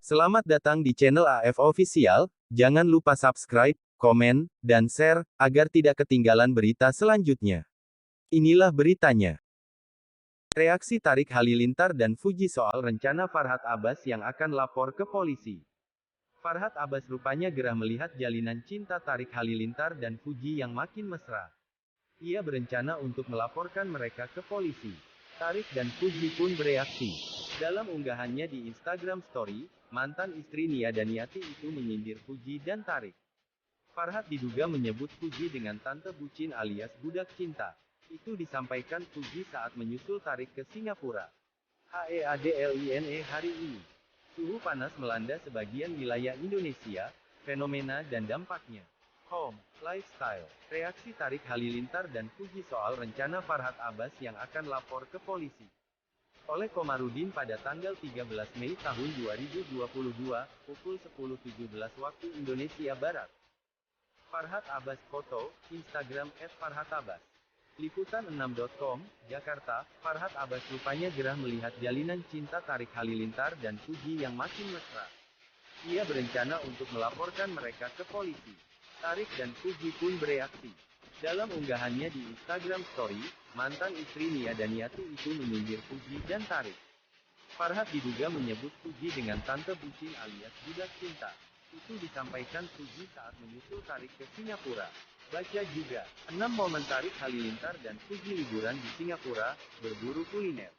Selamat datang di channel AF Official, jangan lupa subscribe, komen, dan share, agar tidak ketinggalan berita selanjutnya. Inilah beritanya. Reaksi Tarik Halilintar dan Fuji soal rencana Farhad Abbas yang akan lapor ke polisi. Farhad Abbas rupanya gerah melihat jalinan cinta Tarik Halilintar dan Fuji yang makin mesra. Ia berencana untuk melaporkan mereka ke polisi. Tarik dan Fuji pun bereaksi. Dalam unggahannya di Instagram Story, mantan istri Nia Daniati itu menyindir Fuji dan Tarik. Farhad diduga menyebut Fuji dengan tante bucin alias budak cinta. Itu disampaikan Fuji saat menyusul Tarik ke Singapura. HEADLINE hari ini. Suhu panas melanda sebagian wilayah Indonesia, fenomena dan dampaknya. Home, lifestyle, reaksi Tarik Halilintar dan Fuji soal rencana Farhad Abbas yang akan lapor ke polisi. Oleh Komarudin pada tanggal 13 Mei tahun 2022, pukul 10.17 waktu Indonesia Barat. Farhad Abbas foto, Instagram @farhadabbas. Liputan6.com, Jakarta, Farhad Abbas rupanya gerah melihat jalinan cinta Tarik Halilintar dan Fuji yang makin mesra. Ia berencana untuk melaporkan mereka ke polisi. Tarik dan Fuji pun bereaksi. Dalam unggahannya di Instagram Story, mantan istri Nia Daniati itu menyindir Fuji dan Tarik. Farhad diduga menyebut Fuji dengan tante bucin alias budak cinta. Itu disampaikan Fuji saat menyusul Tarik ke Singapura. Baca juga, 6 momen Tarik Halilintar dan Fuji liburan di Singapura, berburu kuliner.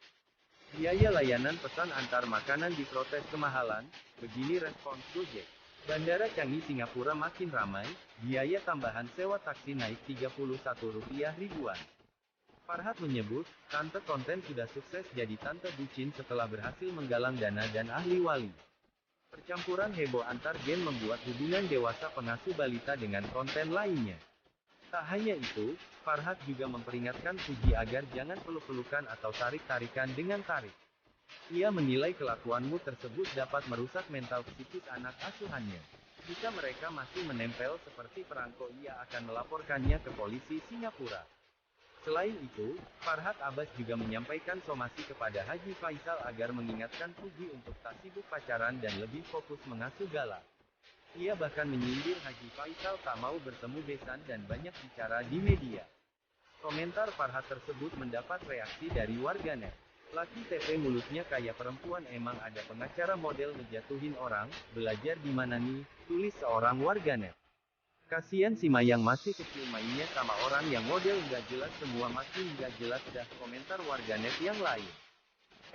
Biaya layanan pesan antar makanan diprotes kemahalan, begini respons Gojek. Bandara Changi Singapura makin ramai, biaya tambahan sewa taksi naik Rp31 ribuan. Farhad menyebut, tante konten sudah sukses jadi tante bucin setelah berhasil menggalang dana dan ahli wali. Percampuran heboh antar gen membuat hubungan dewasa pengasuh balita dengan konten lainnya. Tak hanya itu, Farhad juga memperingatkan Fuji agar jangan peluk-pelukan atau tarik-tarikan dengan Tarik. Ia menilai kelakuanmu tersebut dapat merusak mental psikis anak asuhannya. Jika mereka masih menempel seperti perangko, ia akan melaporkannya ke polisi Singapura. Selain itu, Farhad Abbas juga menyampaikan somasi kepada Haji Faisal agar mengingatkan Fuji untuk tak sibuk pacaran dan lebih fokus mengasuh Gala. Ia bahkan menyindir Haji Faisal tak mau bertemu besan dan banyak bicara di media. Komentar Farhad tersebut mendapat reaksi dari warganet. Laki TP mulutnya kayak perempuan, emang ada pengacara model ngejatuhin orang, belajar di mana nih, tulis seorang warganet. Kasian si Mayang masih kecil mainnya sama orang yang model nggak jelas, semua makin nggak jelas dah, komentar warganet yang lain.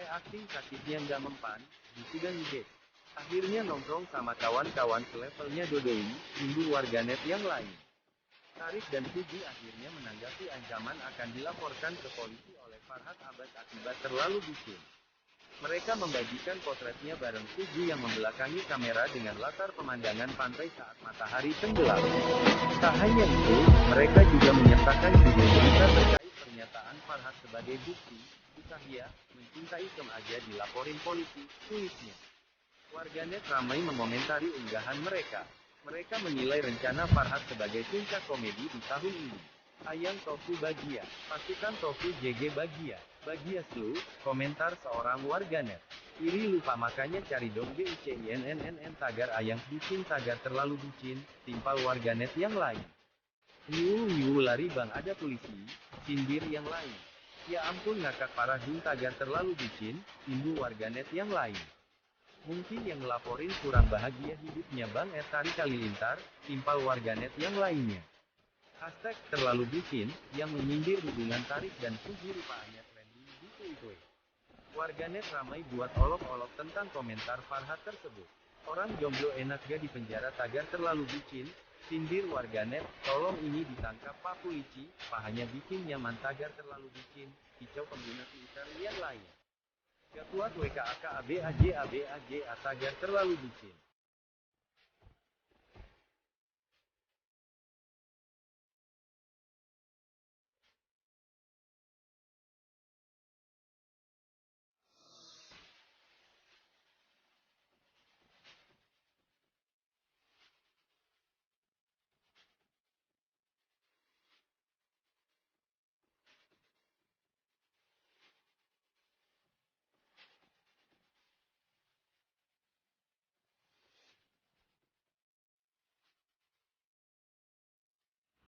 Akting sakitnya nggak mempan, disudan guys. Akhirnya nongkrong sama kawan-kawan selevelnya Dodoi, timbul warganet yang lain. Tarik dan Fuji akhirnya menanggapi ancaman akan dilaporkan ke polisi oleh Farhad Abbas akibat terlalu bucin. Mereka membagikan potretnya bareng Fuji yang membelakangi kamera dengan latar pemandangan pantai saat matahari tenggelam. Tak hanya itu, mereka juga menyertakan video berita terkait pernyataan Farhad sebagai bukti, "Usahia, mencintai Kem aja dilaporin polisi," tulisnya. Warganet ramai mengomentari unggahan mereka. Mereka menilai rencana Farhad sebagai puncak komedi di tahun ini. Ayang Tofu bahagia, pasukan Tofu JG bahagia. Bahagia slu, komentar seorang warganet. Iri lupa makanya cari dong BUCINNNN tagar Ayang bucin, tagar terlalu bucin, timpal warganet yang lain. Wiu lari bang, ada polisi, sindir yang lain. Ya ampun ngakak parah dun, tagar terlalu bucin, timbul warganet yang lain. Mungkin yang ngelaporin kurang bahagia hidupnya bang, Tarik Halilintar, timpal warganet yang lainnya. Hashtag terlalu bucin, yang menyindir hubungan Tarik dan Fuji rupanya trending di Twitter. Warganet ramai buat olok-olok tentang komentar Farhad tersebut. Orang jomblo enak gak di penjara, tagar terlalu bucin, sindir warganet, tolong ini ditangkap Pak Polisi, Pak hanya bikin nyaman, tagar terlalu bucin, kicau pengguna Twitter yang lain. Gak kuat WKAKABAJABAJA tagar terlalu bucin.